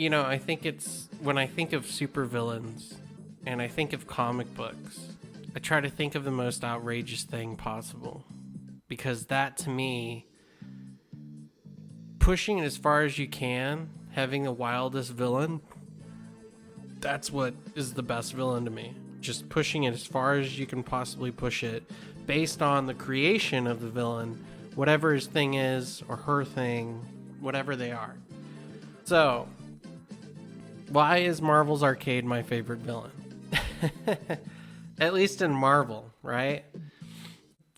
I think it's when I think of supervillains and I think of comic books, I try to think of the most outrageous thing possible. Because that to me, pushing it as far as you can, having the wildest villain, that's what is the best villain to me. Just pushing it as far as you can possibly push it based on the creation of the villain, whatever his thing is or her thing, whatever they are. So, why is Marvel's Arcade my favorite villain? At least in Marvel, right?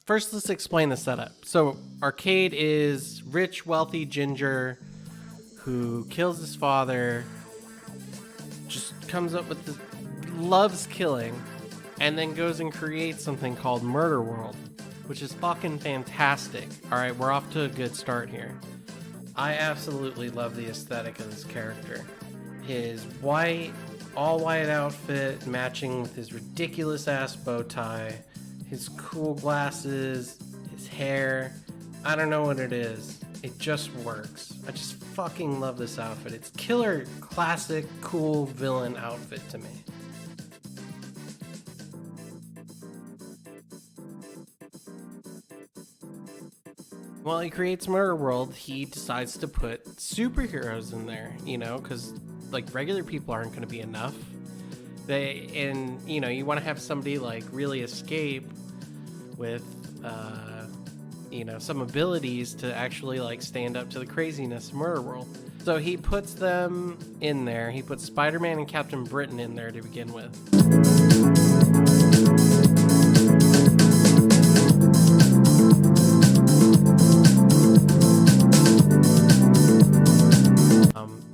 First, let's explain the setup. So, Arcade is rich, wealthy ginger who kills his father, just comes up with this, loves killing, and then goes and creates something called Murderworld, which is fucking fantastic. All right, we're off to a good start here. I absolutely love the aesthetic of this character. His white, all white outfit matching with his ridiculous ass bow tie, his cool glasses, his hair. I don't know what it is. It just works. I just fucking love this outfit. It's killer, classic, cool villain outfit to me. While he creates Murderworld, he decides to put superheroes in there, because like regular people aren't going to be enough. You want to have somebody like really escape with, some abilities to actually like stand up to the craziness of Murderworld. So he puts them in there. He puts Spider-Man and Captain Britain in there to begin with.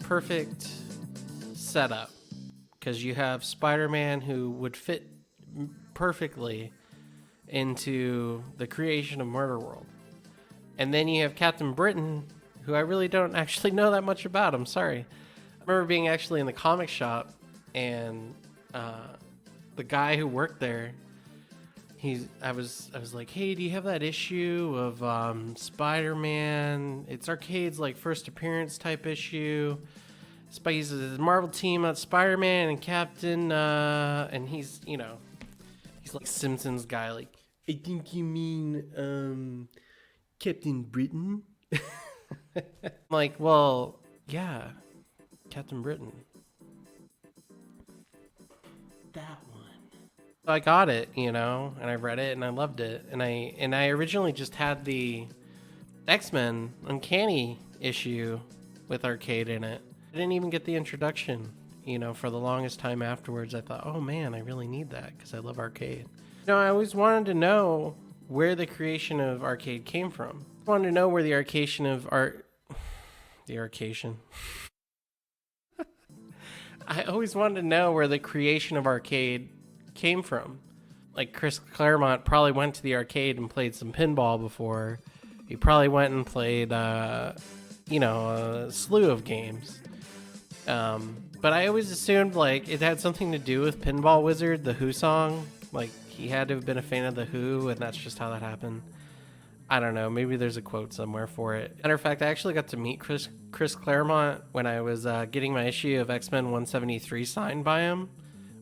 Perfect setup because you have Spider-Man who would fit perfectly into the creation of Murderworld, and then you have Captain Britain, who I really don't actually know that much about. I'm sorry. I remember being actually in the comic shop, and the guy who worked there, I was like, hey, do you have that issue of Spider-Man? It's Arcade's like first appearance type issue. He's a Marvel team on Spider-Man and Captain, and he's like Simpsons guy. Like, I think you mean Captain Britain. Like, well, yeah, Captain Britain. That one. So I got it, and I read it and I loved it, and I originally just had the X-Men Uncanny issue with Arcade in it. I didn't even get the introduction, for the longest time afterwards. I thought, oh man, I really need that because I love Arcade. I always wanted to know where the creation of Arcade came from. I wanted to know where the arcation of the arcation. I always wanted to know where the creation of Arcade came from. Like Chris Claremont probably went to the arcade and played some pinball before. He probably went and played, a slew of games. But I always assumed like it had something to do with Pinball Wizard, the Who song. Like he had to have been a fan of the Who, and that's just how that happened. I don't know. Maybe there's a quote somewhere for it. Matter of fact, I actually got to meet Chris Claremont when I was getting my issue of X-Men 173 signed by him,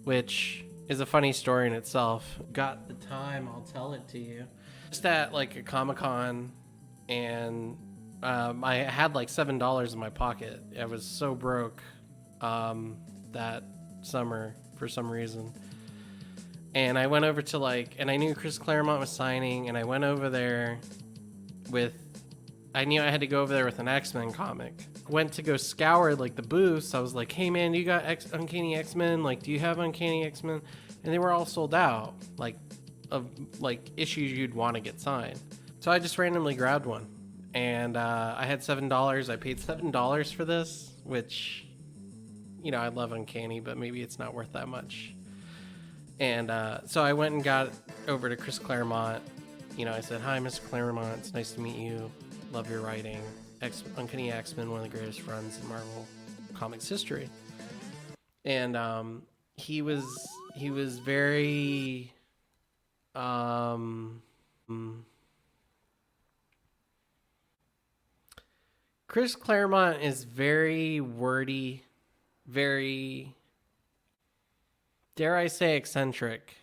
which is a funny story in itself. Got the time, I'll tell it to you. Just at like a Comic-Con, and I had like $7 in my pocket. I was so broke that summer for some reason. And I went over to and I knew Chris Claremont was signing, and I went over there I knew I had to go over there with an X-Men comic. Went to go scour the booths. I was like, hey man, you got Uncanny X-Men? Do you have Uncanny X-Men? And they were all sold out, of issues you'd want to get signed. So I just randomly grabbed one. And I had $7. I paid $7 for this, which, I love Uncanny, but maybe it's not worth that much. And so I went and got over to Chris Claremont. I said, hi, Mr. Claremont. It's nice to meet you. Love your writing. Uncanny X-Men, one of the greatest runs in Marvel Comics history. And he was very Chris Claremont is very wordy very, dare I say, eccentric.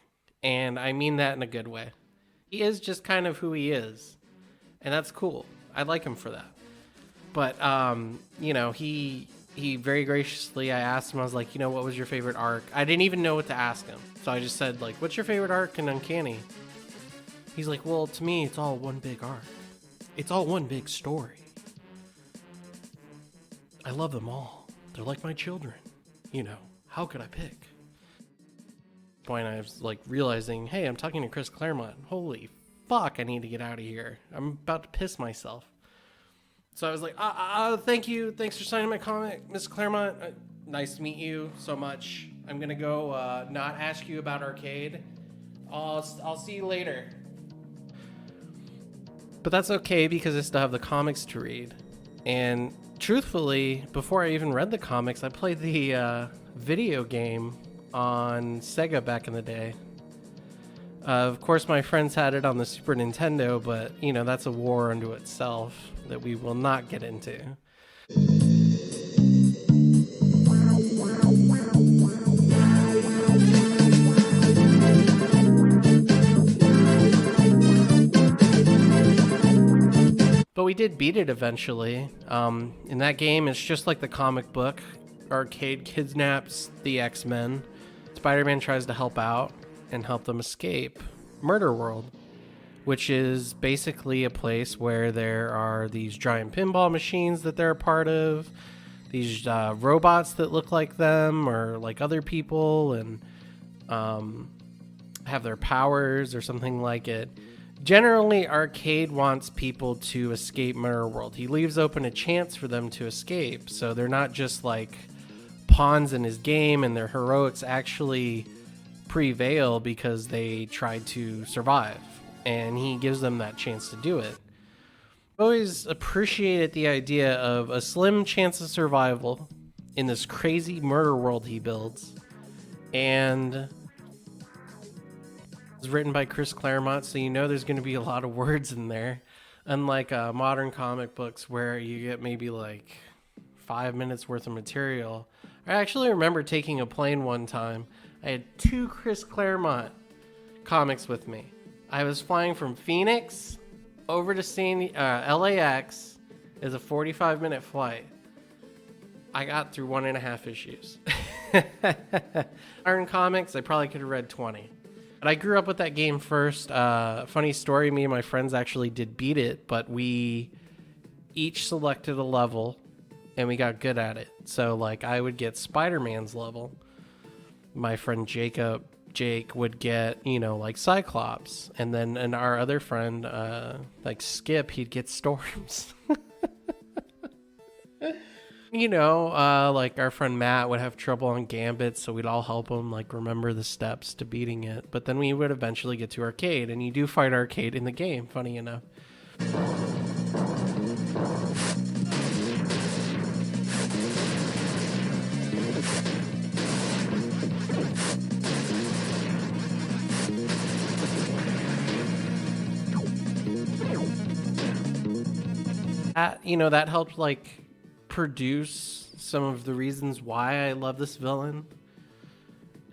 And I mean that in a good way. He is just kind of who he is. And that's cool. I like him for that. But, he very graciously, I asked him, I was like, what was your favorite arc? I didn't even know what to ask him. So I just said, like, what's your favorite arc in Uncanny? He's like, well, to me, it's all one big arc. It's all one big story. I love them all. They're like my children. How could I pick? Point I was like realizing, hey, I'm talking to Chris Claremont. Holy fuck, I need to get out of here. I'm about to piss myself. So I was like, thank you. Thanks for signing my comic, Miss Claremont. Nice to meet you so much. I'm going to go not ask you about Arcade. I'll see you later. But that's okay because I still have the comics to read. And truthfully, before I even read the comics, I played the video game on Sega back in the day. Of course, my friends had it on the Super Nintendo, but, that's a war unto itself that we will not get into. But we did beat it eventually. In that game, it's just like the comic book. Arcade kidnaps the X-Men. Spider-Man tries to help out and help them escape Murderworld, which is basically a place where there are these giant pinball machines that they're a part of, these robots that look like them or like other people and have their powers or something like it. Generally, Arcade wants people to escape Murderworld. He leaves open a chance for them to escape, so they're not just like pawns in his game, and their heroics actually prevail because they tried to survive, and he gives them that chance to do it. Always appreciated the idea of a slim chance of survival in this crazy murder world he builds, and it's written by Chris Claremont, so there's going to be a lot of words in there, unlike modern comic books where you get maybe like 5 minutes worth of material. I actually remember taking a plane one time. I had 2 Chris Claremont comics with me. I was flying from Phoenix over to LAX. Is a 45-minute flight. I got through 1.5 issues. Iron comics, I probably could have read 20. But I grew up with that game first. Funny story, me and my friends actually did beat it, but we each selected a level and we got good at it. So like I would get Spider-Man's level. My friend Jake would get, like Cyclops. And then our other friend, like Skip, he'd get Storms. Like our friend Matt would have trouble on Gambit, so we'd all help him, like, remember the steps to beating it. But then we would eventually get to Arcade, and you do fight Arcade in the game, funny enough. That helped, like, produce some of the reasons why I love this villain.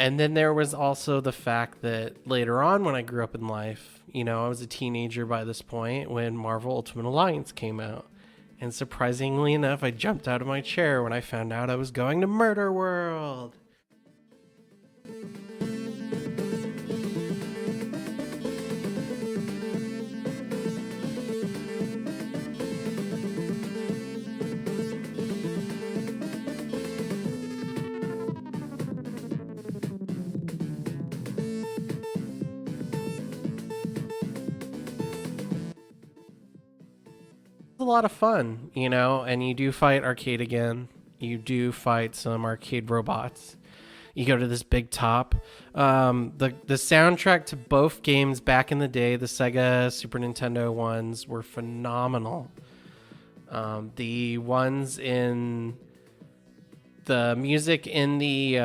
And then there was also the fact that later on when I grew up in life, I was a teenager by this point when Marvel Ultimate Alliance came out. And surprisingly enough, I jumped out of my chair when I found out I was going to Murderworld. A lot of fun, and you do fight Arcade again. You do fight some arcade robots. You go to this big top. The soundtrack to both games back in the day, the Sega, Super Nintendo ones, were phenomenal. The ones in the music in the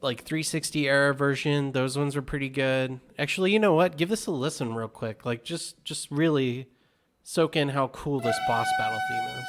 like 360 era version, those ones were pretty good. Actually, you know what? Give this a listen real quick. Like just really soak in how cool this boss battle theme is.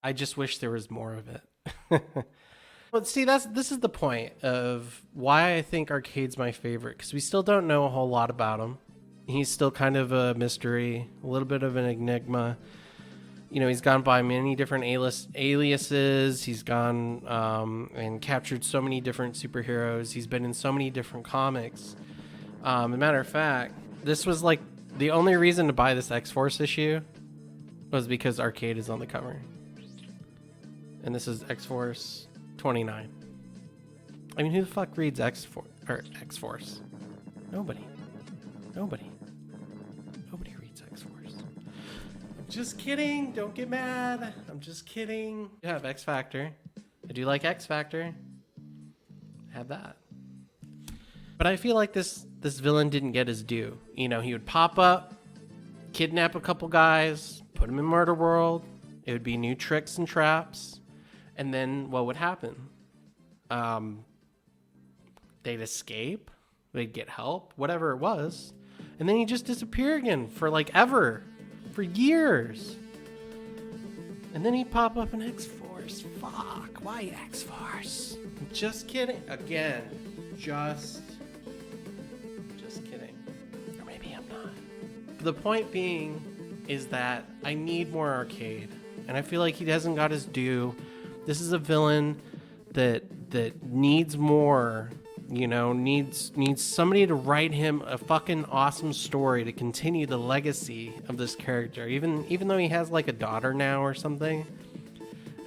I just wish there was more of it. But see, this is the point of why I think Arcade's my favorite, because we still don't know a whole lot about him. He's still kind of a mystery, a little bit of an enigma. You know, he's gone by many different aliases. He's gone and captured so many different superheroes. He's been in so many different comics. As a matter of fact, this was like the only reason to buy this X-Force issue was because Arcade is on the cover. And this is X-Force 29. I mean, who the fuck reads X-Force? Nobody. Nobody reads X-Force. I'm just kidding. Don't get mad. I'm just kidding. I have X Factor. I do like X Factor. I have that. But I feel like this villain didn't get his due. You know, he would pop up, kidnap a couple guys, put them in Murderworld. It would be new tricks and traps. And then what would happen? They'd escape. They'd get help, whatever it was. And then he'd just disappear again for like ever. For years. And then he'd pop up in X-Force. Fuck, why X-Force? Just kidding. Again, just kidding. Or maybe I'm not. The point being is that I need more Arcade. And I feel like he hasn't got his due. This is a villain that needs more, you know, needs somebody to write him a fucking awesome story to continue the legacy of this character. Even though he has like a daughter now or something.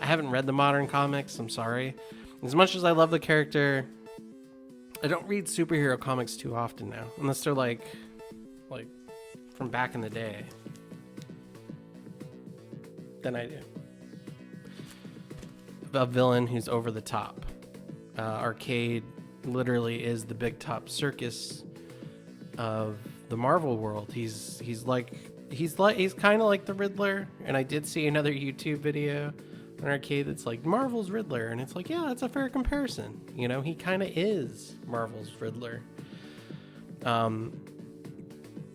I haven't read the modern comics, I'm sorry. As much as I love the character, I don't read superhero comics too often now, unless they're like from back in the day. Then I do. A villain who's over the top. Arcade literally is the big top circus of the Marvel world. He's kind of like the Riddler. And I did see another YouTube video on Arcade that's like Marvel's Riddler, and it's like, yeah, that's a fair comparison. You know, he kind of is Marvel's Riddler. And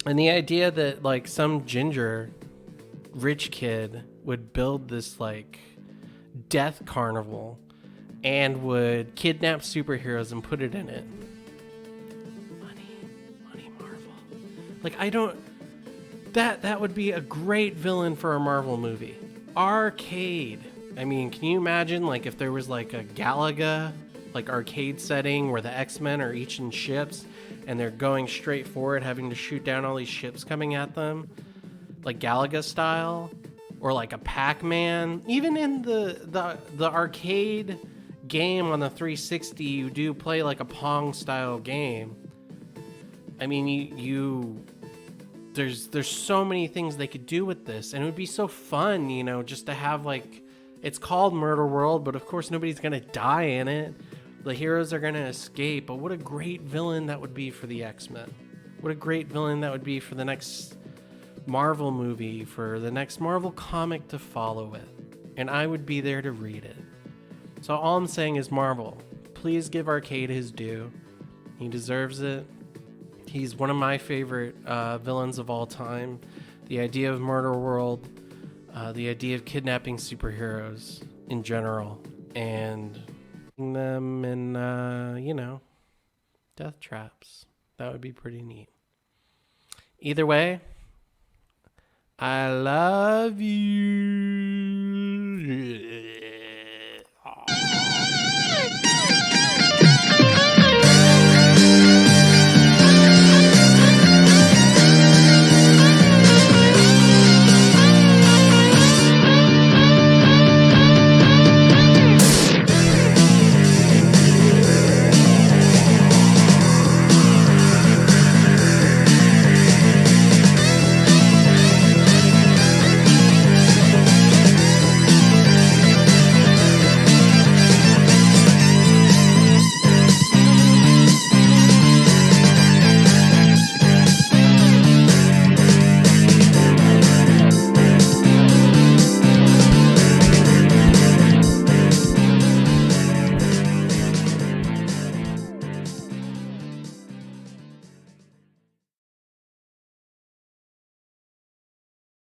the idea that like some ginger rich kid would build this like death carnival and would kidnap superheroes and put it in it. Money, Marvel. Like, I don't... That would be a great villain for a Marvel movie. Arcade. I mean, can you imagine, like, if there was, like, a Galaga, like, arcade setting where the X-Men are each in ships and they're going straight forward, having to shoot down all these ships coming at them, like Galaga style, or like a Pac-Man. Even in the arcade game on the 360, you do play like a Pong style game. I mean, there's so many things they could do with this, and it would be so fun, you know, just to have like, it's called Murderworld, but of course nobody's gonna die in it. The heroes are gonna escape, but what a great villain that would be for the X-Men. What a great villain that would be for the next Marvel movie, for the next Marvel comic to follow it. And I would be there to read it. So all I'm saying is, Marvel, please give Arcade his due. He deserves it. He's one of my favorite villains of all time. The idea of Murderworld, the idea of kidnapping superheroes in general, and them in, you know, death traps. That would be pretty neat. Either way, I love you.